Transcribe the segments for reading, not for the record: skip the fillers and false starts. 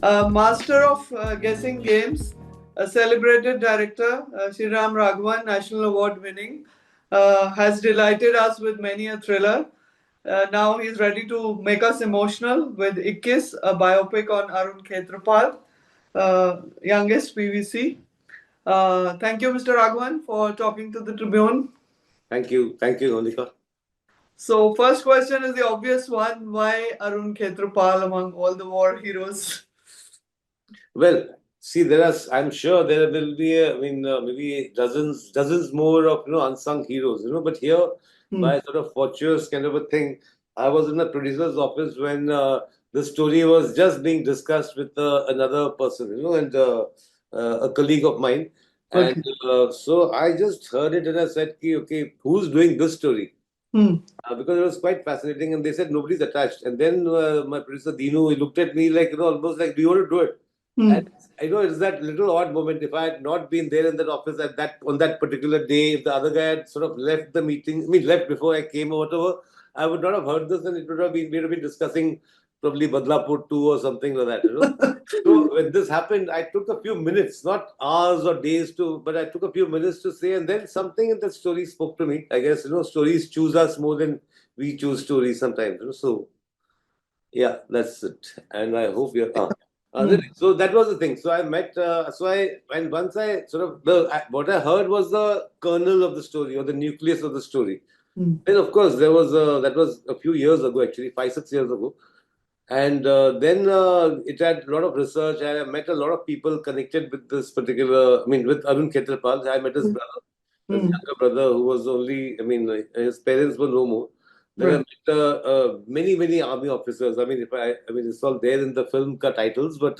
Master of Guessing Games, a celebrated director, Sriram Raghavan, National Award winning, has delighted us with many a thriller. Now he's ready to make us emotional with Ikkis, a biopic on Arun Khetarpal, youngest PVC. Thank you, Mr. Raghavan, for talking to the Tribune. Thank you, Nonika. So, first question is the obvious one: why Arun Khetarpal among all the war heroes? Well, see, I'm sure there will be, maybe dozens more of, unsung heroes, but here, by sort of fortuitous kind of a thing, I was in the producer's office when the story was just being discussed with another person, and a colleague of mine. Okay. And so I just heard it and I said, okay, who's doing this story? Because it was quite fascinating, and they said nobody's attached. And then my producer Dinu, he looked at me like, almost like, do you want to do it? And I know it's that little odd moment. If I had not been there in that office on that particular day, if the other guy had sort of left the meeting, left before I came or whatever, I would not have heard this, and it would have been we would have been discussing probably Badlapur 2 or something like that. So when this happened, I took a few minutes, not hours or days but I took a few minutes to say, and then something in that story spoke to me. I guess stories choose us more than we choose stories sometimes. So yeah, that's it. And I hope you're. So that was the thing. So I met. And once I sort of what I heard was the kernel of the story or the nucleus of the story. Then of course that was a few years ago, actually 5-6 years ago, and then it had a lot of research. And I met a lot of people connected with this particular. With Arun Khetarpal. I met his brother, his younger brother, who was only. His parents were no more. Then I met many army officers. It's all there in the film titles, but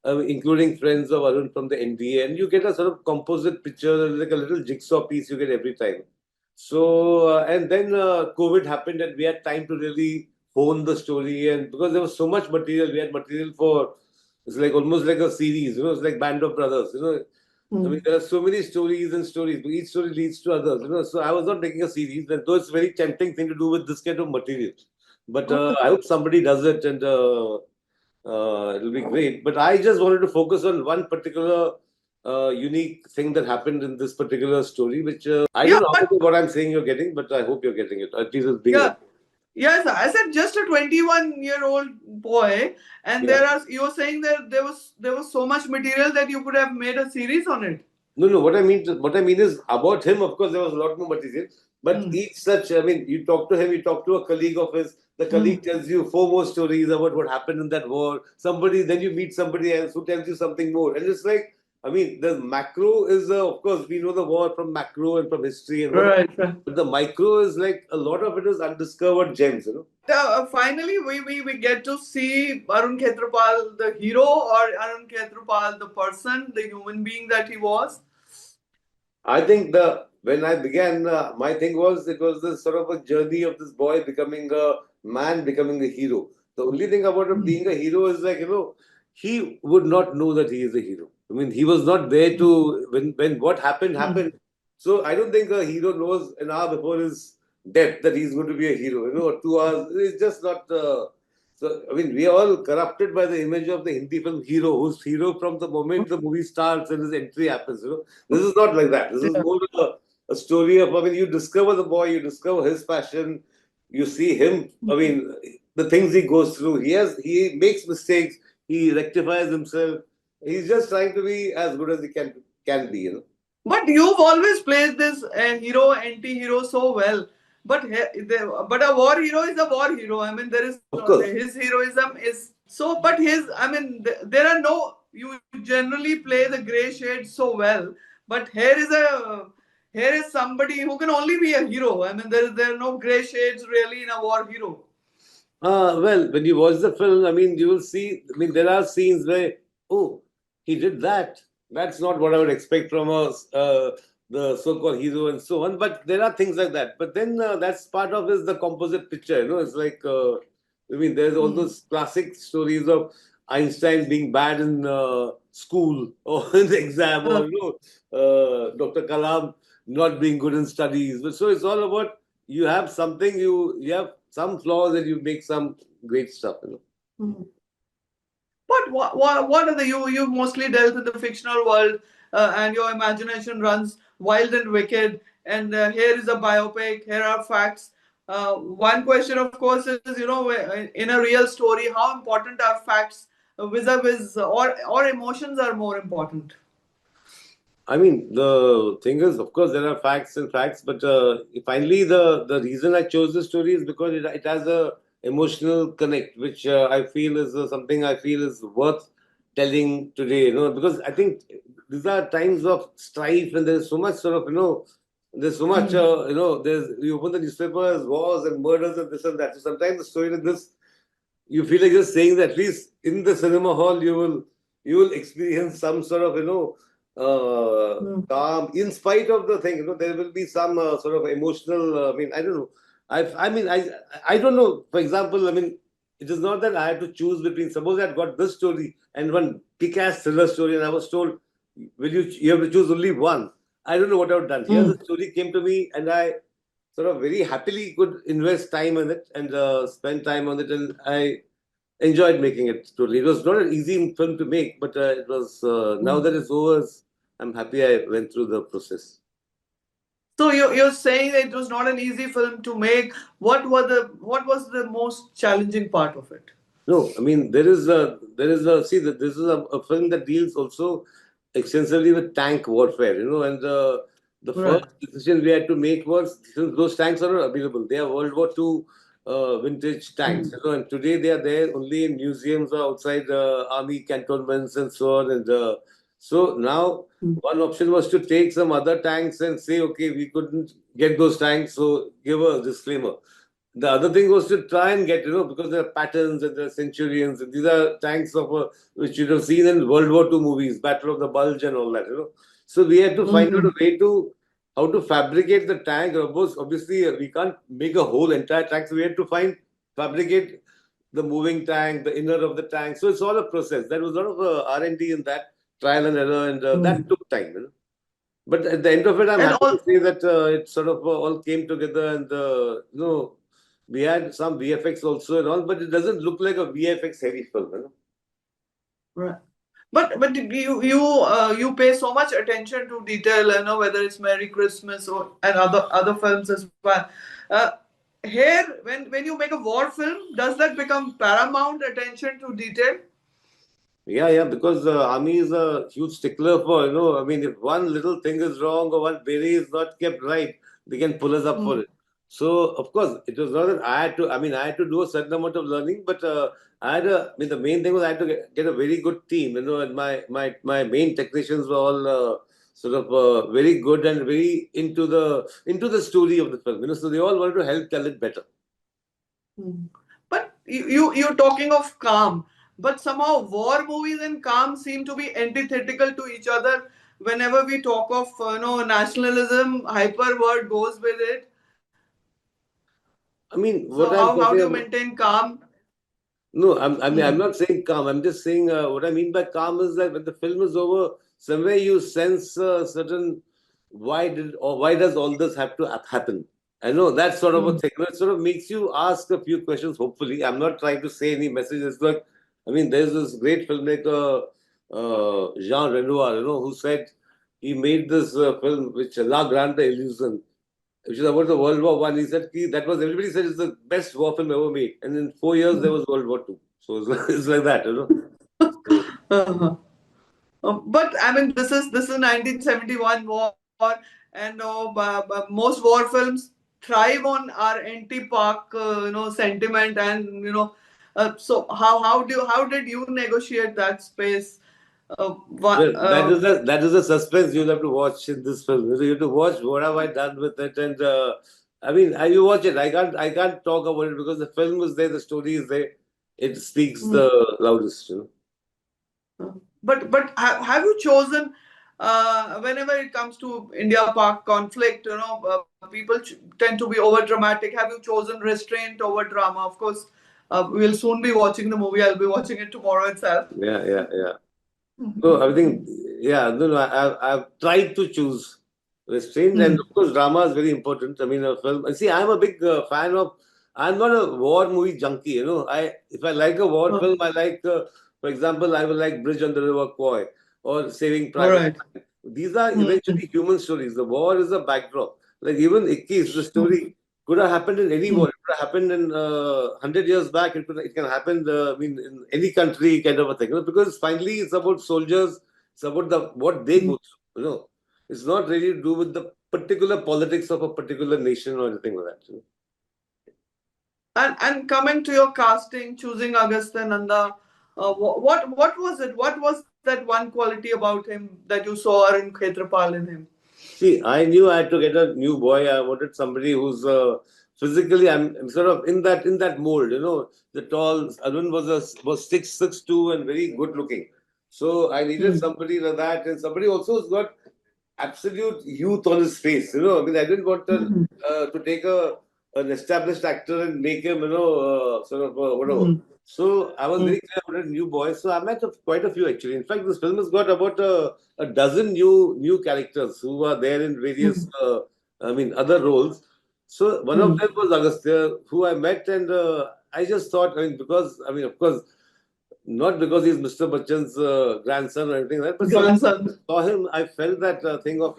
including friends of Arun from the NDA, and you get a sort of composite picture, like a little jigsaw piece you get every time. So and then COVID happened, and we had time to really hone the story, and because there was so much material, we had material for it's like almost like a series. It's like Band of Brothers. There are so many stories and stories, but each story leads to others. So I was not making a series, and though it's a very tempting thing to do with this kind of material. But I hope somebody does it, and it'll be great. But I just wanted to focus on one particular unique thing that happened in this particular story, which I don't know what I'm saying you're getting, but I hope you're getting it. At least it's being. Yes, I said just a 21-year-old boy, and you were saying that there was so much material that you could have made a series on it. No. What I mean is about him. Of course, there was a lot more material, but each such. You talk to him, you talk to a colleague of his. The colleague tells you 4 more stories about what happened in that war. Then you meet somebody else who tells you something more, and it's like. The macro is, of course, we know the war from macro and from history. And but the micro is like a lot of it is undiscovered gems, Finally, we get to see Arun Khetarpal, the hero, or Arun Khetarpal, the person, the human being that he was. I think when I began, my thing was it was this sort of a journey of this boy becoming a man, becoming a hero. The only thing about him being a hero is like, he would not know that he is a hero. He was not there to when what happened. So I don't think a hero knows an hour before his death that he's going to be a hero. Or 2 hours. It's just not. We are all corrupted by the image of the Hindi film hero, who's hero from the moment the movie starts and his entry happens. This is not like that. This is more a story of. You discover the boy, you discover his passion, you see him. The things he goes through. He makes mistakes. He rectifies himself. He's just trying to be as good as he can be, But you've always played this hero, anti-hero so well. But a war hero is a war hero. There is his heroism is so. But there are no. You generally play the grey shades so well. But here is somebody who can only be a hero. There are no grey shades really in a war hero. Well, when you watch the film, you will see. There are scenes where he did that. That's not what I would expect from the so-called hero and so on. But there are things like that. But then that's part of the composite picture. It's like there's all those classic stories of Einstein being bad in school or in the exam, or Dr. Kalam not being good in studies. So it's all about you have something, you have some flaws, and you make some great stuff. But what are you mostly dealt in the fictional world, and your imagination runs wild and wicked. And here is a biopic. Here are facts. One question, of course, is in a real story, how important are facts vis-a-vis, or emotions are more important? I mean, the thing is, of course, there are facts and facts, but finally, the reason I chose this story is because it has a emotional connect, which I feel is something I feel is worth telling today. Because I think these are times of strife, and there's so much sort of there's so much there's you open the newspapers, wars and murders and this and that. So sometimes the story like this, you feel like just saying that at least in the cinema hall you will experience some sort of calm in spite of the thing. There will be some sort of emotional. I mean, I don't know. I don't know. For example, I mean, it is not that I had to choose between. Suppose I had got this story and one kick-ass thriller story, and I was told, "Will you have to choose only one?" I don't know what I would have done. Here, the story came to me, and I sort of very happily could invest time on it and spend time on it, and I enjoyed making it totally. It was not an easy film to make, but it was. Now that it's over, I'm happy I went through the process. So you're saying that it was not an easy film to make. What was the most challenging part of it? No, I mean there is a see that this is a film that deals also extensively with tank warfare, and the Right. first decision we had to make was since those tanks are not available, they are World War II vintage tanks, and today they are there only in museums or outside army cantonments and so on, and so now one option was to take some other tanks and say, okay, we couldn't get those tanks, so give a disclaimer. The other thing was to try and get, because there are patterns and there are centurions, and these are tanks of which you'd have seen in World War II movies, Battle of the Bulge and all that. So we had to find out a way to how to fabricate the tank. Obviously, we can't make a whole entire tank, so we had to fabricate the moving tank, the inner of the tank. So it's all a process. There was a lot of R&D in that, trial and error, and that took time. But at the end of it, I'm And happy to say that it sort of all came together, and we had some VFX also and all, but it doesn't look like a VFX heavy film. right. But you pay so much attention to detail, whether it's Merry Christmas or and other films as well. Uh, Here, when you make a war film, does that become paramount attention to detail? Yeah, because the army is a huge stickler for, I mean, if one little thing is wrong or one berry is not kept right, they can pull us up for it. So, of course, it was not that I had to do a certain amount of learning, but the main thing was I had to get a very good team, and my main technicians were all sort of very good and very into the story of the film, so they all wanted to help tell it better. But you're talking of calm, but somehow war movies and calm seem to be antithetical to each other. Whenever we talk of nationalism, hyper word goes with it. I mean, So what I'm how do talking you about. maintain calm? No, I'm not saying calm. I'm just saying what I mean by calm is that when the film is over, somewhere you sense a certain why does all this have to happen? I know that sort of a thing. It sort of makes you ask a few questions. Hopefully, I'm not trying to say any messages. Like, I mean, there's this great filmmaker Jean Renoir, who said he made this film which La Grande Illusion, which is about the World War One. He said that was everybody said it's the best war film ever made, and in 4 years there was World War Two. So it's like that. Uh-huh. But I mean, this is 1971 war, and most war films thrive on our anti-Pak, sentiment, and so how did you negotiate that space? Well, that is a suspense you'll have to watch in this film. You have to watch what have I done with it, and I mean, you watch it. I can't talk about it because the film is there, the story is there. It speaks the loudest. But have you chosen, whenever it comes to India-Pak conflict, people tend to be over dramatic. Have you chosen restraint over drama? Of course, we'll soon be watching the movie. I'll be watching it tomorrow itself. Yeah. So I think, yeah, no, I've tried to choose restraint, and of course, drama is very important. I mean, a film. See, I'm a big fan of. I'm not a war movie junkie. If I like a war film, I like For example, I will like Bridge on the River Kwai or Saving Private Right. Ryan. These are eventually human stories. The war is a backdrop. Like even Ikkis, the story could have happened in any war. It could have happened in 100 years back. It can happen. I mean, in any country, kind of a thing. Because finally, it's about soldiers. It's about what they go through. It's not really to do with the particular politics of a particular nation or anything like that. And coming to your casting, choosing Agastya Nanda, what was it? What was that one quality about him that you saw Arun Khetarpal in him? See, I knew I had to get a new boy. I wanted somebody who's physically, I'm sort of in that mold. The tall Arun was 6'2" and very good looking. So I needed somebody like that, and somebody also who's got absolute youth on his face. I mean, I didn't want to take an established actor and make him, sort of whatever. So I was very clear about a new boy. So I met quite a few actually. In fact, this film has got about a dozen new characters who are there in various, other roles. So one of them was Agastya, who I met, and I just thought, of course, not because he's Mr. Bachchan's grandson or anything like that, but Grandson. saw him, I felt that thing of,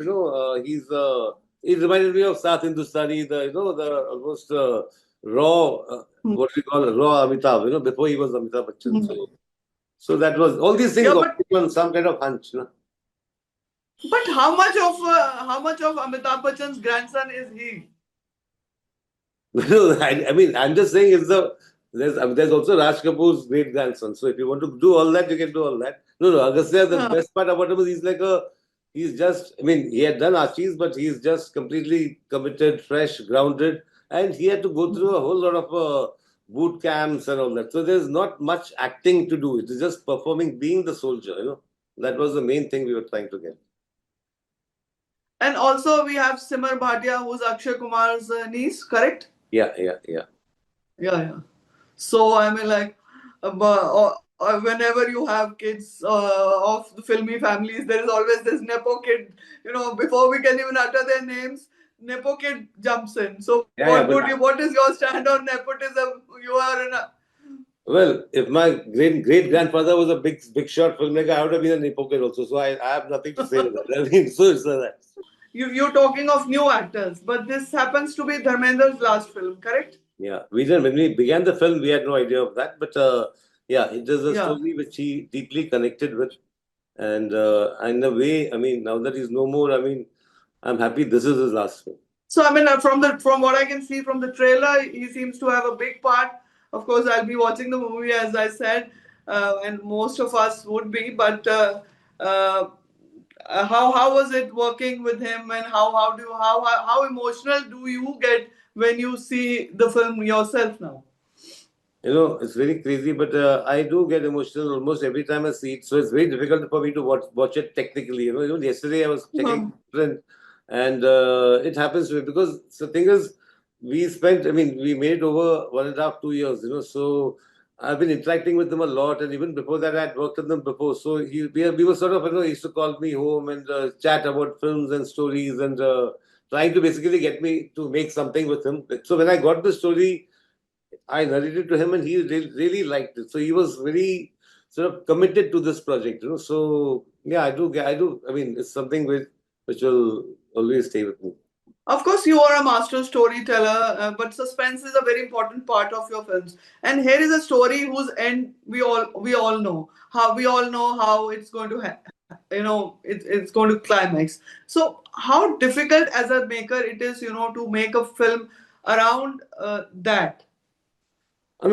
he reminded me of South Hindustani, the almost raw, what we call raw Amitabh, before he was Amitabh Bachchan. So that was, all these things on some kind of hunch. But how much of Amitabh Bachchan's grandson is he? I'm just saying there's also Raj Kapoor's great grandson. So if you want to do all that, you can do all that. No, Agastya, the best part about him is he's just, he had done Archies, but he's just completely committed, fresh, grounded, and he had to go through a whole lot of boot camps and all that. So there's not much acting to do. It is just performing, being the soldier. That was the main thing we were trying to get. And also we have Simar Bhatia, who's Akshay Kumar's niece, correct? Yeah. So whenever you have kids of the filmy families, there is always this nepo kid. Before we can even utter their names, nepo kid jumps in. So what is your stand on nepotism? You are in a... Well, if my great grandfather was a big shot filmmaker, I would have been a nepo kid also. So I have nothing to say to that. So it's that. You're talking of new actors, but this happens to be Dharmendra's last film, correct? Yeah, when we began the film, we had no idea of that. But it is a story which he deeply connected with. And in a way, now that he's no more, I'm happy this is his last film. So, from what I can see from the trailer, he seems to have a big part. Of course, I'll be watching the movie, as I said, and most of us would be. But how was it working with him, and how emotional do you get when you see the film yourself now? It's very crazy, but I do get emotional almost every time I see it. So it's very difficult for me to watch it technically. Even yesterday I was checking and it happens to me because the thing is, we made it over 1.5, 2 years. So I've been interacting with them a lot, and even before that, I had worked with them before. So we were sort of, he used to call me home and chat about films and stories and trying to basically get me to make something with him. So when I got the story, I narrated to him, and he really liked it. So he was very sort of committed to this project. So yeah, I do. It's something which will always stay with me. Of course, you are a master storyteller, but suspense is a very important part of your films. And here is a story whose end we all know how it's going to it's going to climax. So how difficult as a maker it is to make a film around that. Of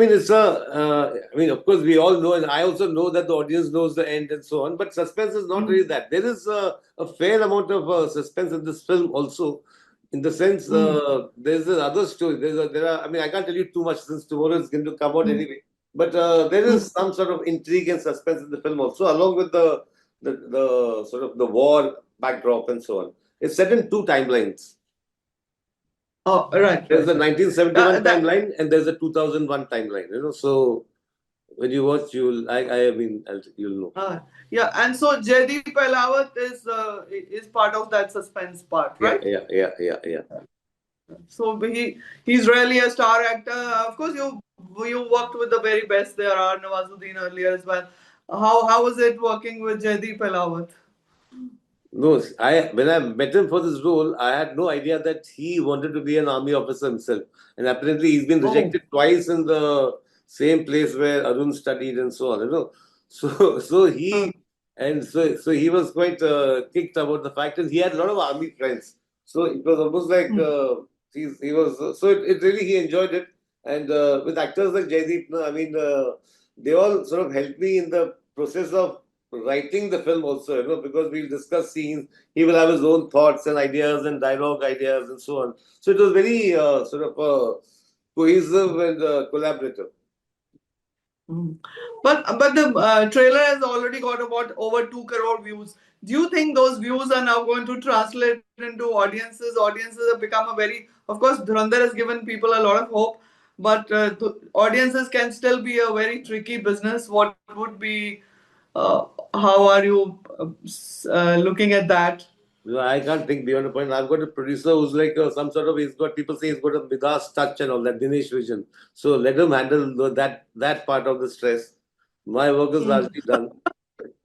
course, we all know, and I also know that the audience knows the end and so on. But suspense is not really that. There is a fair amount of suspense in this film also. In the sense, there's another story. I can't tell you too much since tomorrow is going to come out anyway. But there is some sort of intrigue and suspense in the film also, along with the sort of the war backdrop and so on. It's set in 2 timelines. Oh, right. There's the 1971 timeline and there's a 2001 timeline. So when you watch, you'll know. Yeah, and so Jaideep Ahlawat is part of that suspense part, right? Yeah. So he's really a star actor. Of course, you worked with the very best. There are Nawazuddin earlier as well. How was it working with Jaideep Ahlawat? No, when I met him for this role, I had no idea that he wanted to be an army officer himself. And apparently, he's been Oh. rejected twice in the same place where Arun studied and so on. So Uh, so he was quite kicked about the fact, and he had a lot of army friends. So it was almost like hmm. he was. So it really he enjoyed it, and with actors like Jaideep, no, I mean, they all sort of helped me in the process of writing the film also, because we'll discuss scenes. He will have his own thoughts and ideas and dialogue ideas and so on. So it was very sort of cohesive and collaborative. Hmm. But the trailer has already got about over 2 crore views. Do you think those views are now going to translate into audiences? Audiences have become a very, of course, Dhurandhar has given people a lot of hope, but audiences can still be a very tricky business. What would be, how are you looking at that? I can't think beyond a point. I've got a producer who's like some sort of, he's got, people say he's got a Midas touch and all that, Dinesh Vision. So let him handle that part of the stress. My work is Hmm. largely done.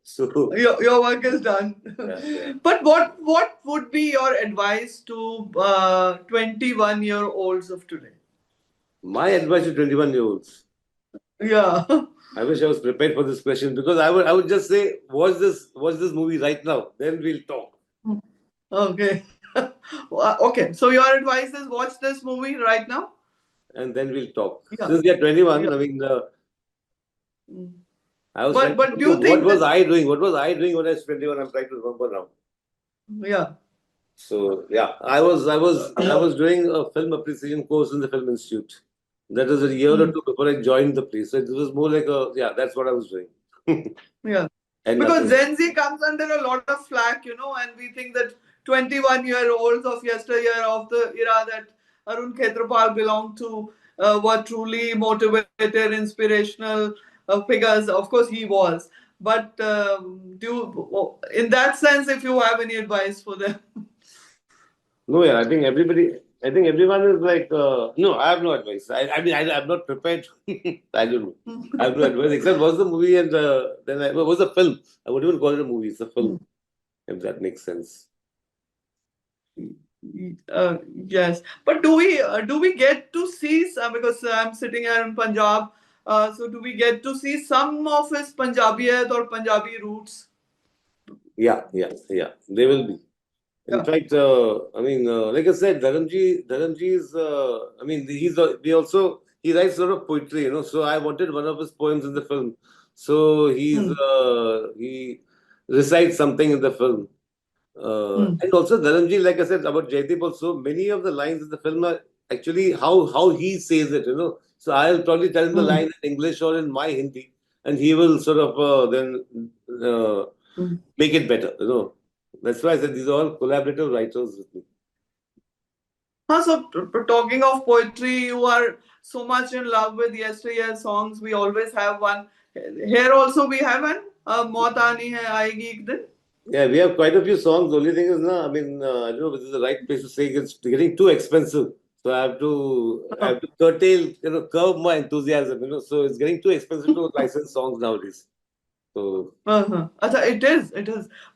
So, Your work is done. yeah. But what would be your advice to 21-year-olds of today? My advice to 21-year-olds. Yeah. I wish I was prepared for this question because I would just say watch this movie right now. Then we'll talk, Okay. Okay. So your advice is watch this movie right now? and then we'll talk. Yeah. Since we are 21, Yeah. I mean, Mm. I was trying to But do think you of what think was that, I doing? What was I doing when I was 21? I'm trying to remember now. yeah. So yeah, I was doing a film appreciation course in the Film Institute. That was a year or Mm. two before I joined the place. So it was more like a, yeah, that's what I was doing, Yeah. and Because nothing. Gen Z comes under a lot of flack, and we think that 21-year-olds of yesteryear, of the era that Arun Khetarpal belonged to, were truly motivated, inspirational figures. Of course, he was. But in that sense, if you have any advice for them. No, yeah, I think everyone is like, no, I have no advice. I mean, I'm not prepared. I don't know. I have no advice except watch the movie and then it was a film. I wouldn't even call it a movie. It's a film, if that makes sense. Yes, but do we get to see some, because I'm sitting here in Punjab, so do we get to see some of his Punjabiyat or Punjabi roots? Yeah, yeah, yeah. They will be. In Yeah. fact, I mean, like I said, Dharamji is, I mean, he writes a lot of poetry, So I wanted one of his poems in the film. So Hmm. he recites something in the film. Hmm. And also Dharamji, like I said about Jaideep also, many of the lines in the film are actually how he says it. So I'll probably tell him the Hmm. line in English or in my Hindi, and he will sort of then uh, Hmm. make it better. That's why I said these are all collaborative writers with me. So talking of poetry, you are so much in love with yesteryear songs. We always have one. Here also we have one. Maut aani hai aayegi ek din. Yeah, we have quite a few songs. The only thing is, I mean, I don't know if this is the right place to say it's getting too expensive. So I have to curb my enthusiasm. So it's getting too expensive to license songs nowadays. So Uh-huh. Acha, it is.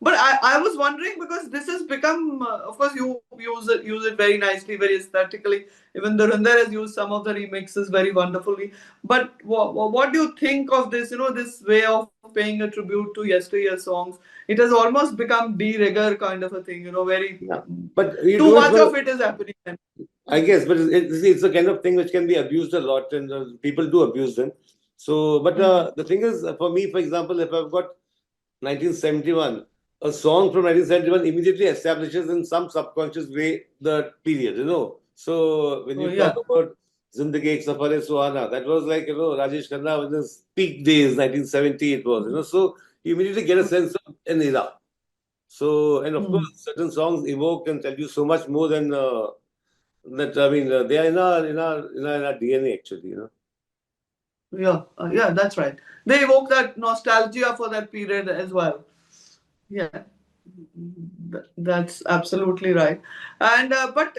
But I was wondering, because this has become, of course, you use it very nicely, very aesthetically. Even Dhurandhar has used some of the remixes very wonderfully. But what do you think of this? This way of paying a tribute to yesteryear songs. It has almost become de rigueur kind of a thing. Very yeah, but you too do it much for, of it is happening. I guess, but it's a kind of thing which can be abused a lot, and people do abuse them. So, but Mm. the thing is, for me, for example, if I've got 1971, a song from 1971 immediately establishes in some subconscious way the period. So when Oh you talk yeah. about Zindagi Ek Safar Hai Suhana, that was like, Rajesh Khanna in his peak days, 1970 it was. So you immediately get a sense of an era. So, and of course, Mm. certain songs evoke and tell you so much more than that. I mean, they are in our DNA actually. Yeah, that's right. They evoke that nostalgia for that period as well. Yeah. That's absolutely right. And but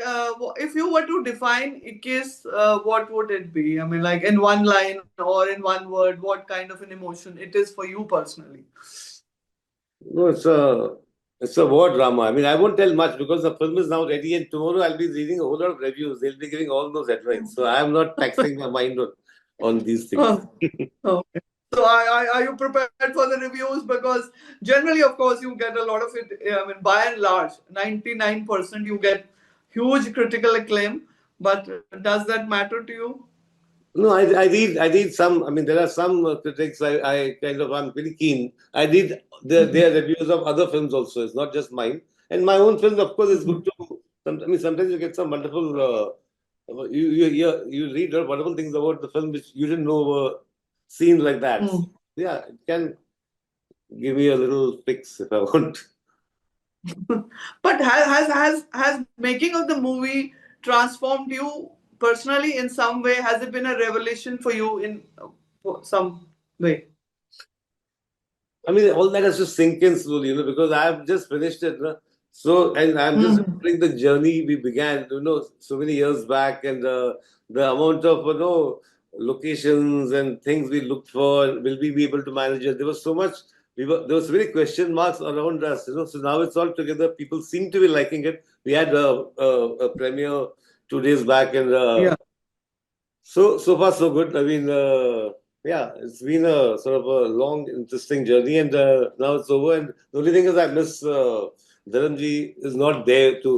if you were to define Ikkis, what would it be? I mean, like in one line or in one word, what kind of an emotion it is for you personally? No, it's a war drama. I mean, I won't tell much because the film is now ready, and tomorrow I'll be reading a whole lot of reviews. They'll be giving all those headlines. So I am not taxing my mind on these things. Oh, okay. So are you prepared for the reviews? Because generally, of course, you get a lot of it. I mean, by and large, 99% you get huge critical acclaim. But does that matter to you? No, I read some. I mean, there are some critics. I'm very keen. I read their reviews of other films also. It's not just mine. And my own films, of course, is good too. I mean, sometimes you get some wonderful. You read wonderful things about the film which you didn't know were scenes like that. Mm. Yeah, it can give me a little fix if I want. But has making of the movie transformed you personally in some way? Has it been a revelation for you in some way? I mean, all that has to sink in slowly, because I have just finished it. No? So, and I'm just Mhm. remembering the journey we began, so many years back, and the amount of, locations and things we looked for. Will we be able to manage it? There was so much. There was so many question marks around us. So now it's all together. People seem to be liking it. We had a premiere 2 days back, and Yeah. so far so good. I mean, yeah, it's been a sort of a long, interesting journey, and now it's over. And the only thing is, I miss Dharamji is not there to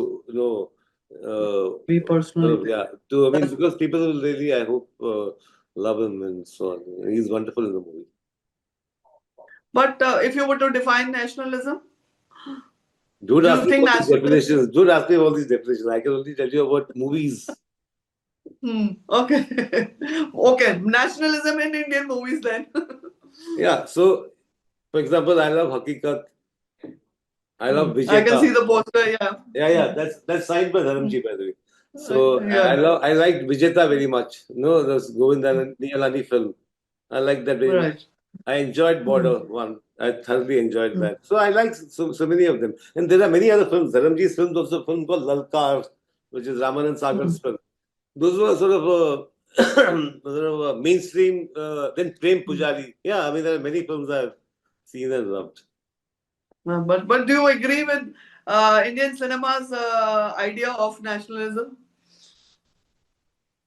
Me sort personally. of, yeah, to, I mean, That's, because people will really, I hope, love him and so on. He's wonderful in the movie. but if you were to define nationalism, Don't do ask you me think all these nationalism? definitions. Don't ask me all these definitions. I can only tell you about movies. Okay. Okay. Nationalism in Indian movies then. Yeah. So, for example, I love Hakikat. I love I can see Vijeta. the poster. Yeah. Yeah. That's signed by Dharamji, by the way. So Yeah. I liked Vijeta very much. This Govinda Niyalani film. I like that very much. Right. I enjoyed Hmm. Border one. I thoroughly enjoyed that. So I like so many of them. And there are many other films. Dharamji's films also a film called Lalkar, which is Ramanand Hmm. Sagar's film. Those were sort of sort of a mainstream. Then Prem Pujari. Yeah, I mean there are many films I've seen and loved. But do you agree with Indian cinema's idea of nationalism?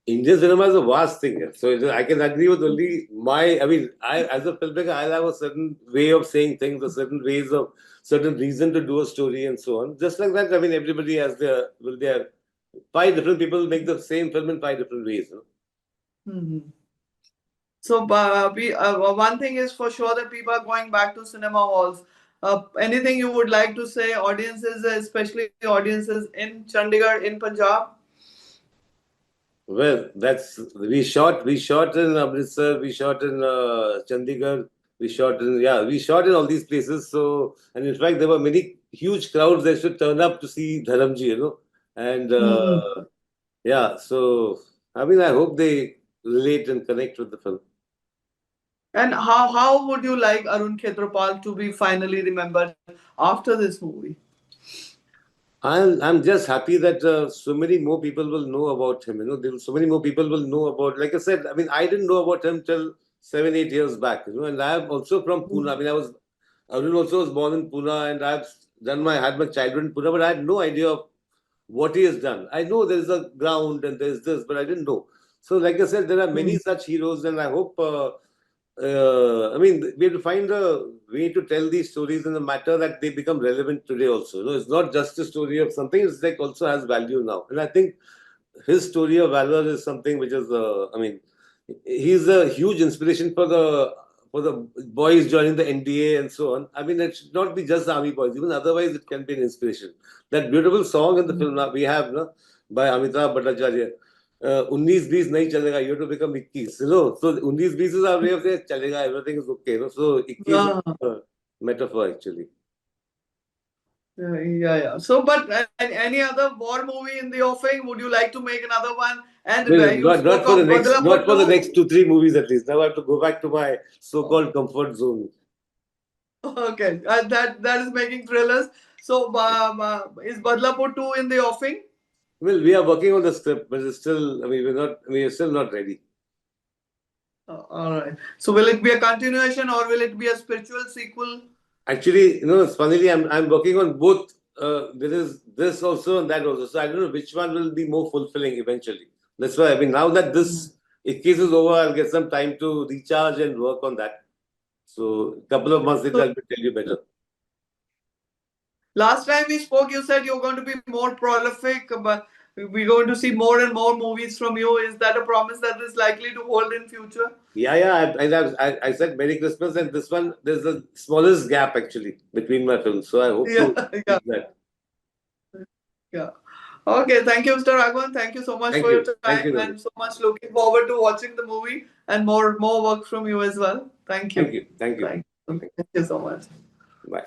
Indian cinema is a vast thing. So I can agree with only I mean, I as a filmmaker, I'll have a certain way of saying things, a certain ways of, certain reason to do a story and so on. Just like that, I mean, everybody has their five different people make the same film in five different ways. Hmm. So, one thing is for sure that people are going back to cinema halls. Anything you would like to say, audiences, especially audiences in Chandigarh, in Punjab? Well, we shot in Amritsar, we shot in Chandigarh, we shot in all these places. So, and in fact, there were many huge crowds that should turn up to see Dharamji. And Hmm. yeah, so I mean, I hope they relate and connect with the film. And how would you like Arun Khetarpal to be finally remembered after this movie? I'm just happy that so many more people will know about him. So many more people will know about. Like I said, I mean, I didn't know about him till 7, 8 years back. And I'm also from Pune. I mean, Arun also was born in Pune, and had my childhood in Pune, but I had no idea of what he has done. I know there's a ground and there's this, but I didn't know. So, like I said, there are many such heroes, and I hope. I mean, we have to find a way to tell these stories in a matter that they become relevant today. Also, it's not just a story of something; it's like also has value now. And I think his story of valor is something which is, I mean, he's a huge inspiration for the boys joining the NDA and so on. I mean, it should not be just the army boys. Even otherwise, it can be an inspiration. That beautiful song in the film we have, no, by Amitabh Bhattacharya. 19-20 nahi chalega, you have to become Ikkis. So 19-20 is our way of saying chalega, everything is okay. So Ikkis is Ah, a metaphor actually. yeah. So, but any other war movie in the offing? Would you like to make another one? And No, where you not spoke for the of next, not Badlapur for the 2? next 2, 3 movies at least. Now I have to go back to my so-called comfort zone. Okay, that is making thrillers. So, is Badlapur 2 in the offing? Well, we are working on the script, but it's still, we are still not ready. All right. So, will it be a continuation or will it be a spiritual sequel? Actually, funnily, I'm working on both. There is this also and that also. So I don't know which one will be more fulfilling eventually. That's why, now that this Ikkis is over, I'll get some time to recharge and work on that. So a couple of months later, I'll tell you better. Last time we spoke, you said you're going to be more prolific, but we're going to see more and more movies from you. Is that a promise that is likely to hold in future? Yeah. I said Merry Christmas, and this one, there's the smallest gap actually between my films. So I hope to keep that. Yeah. Okay, thank you, Mr. Raghavan. Thank you so much for your time, and so much looking forward to watching the movie and more work from you as well. Thank you. Thank you. Thank you so much. Bye.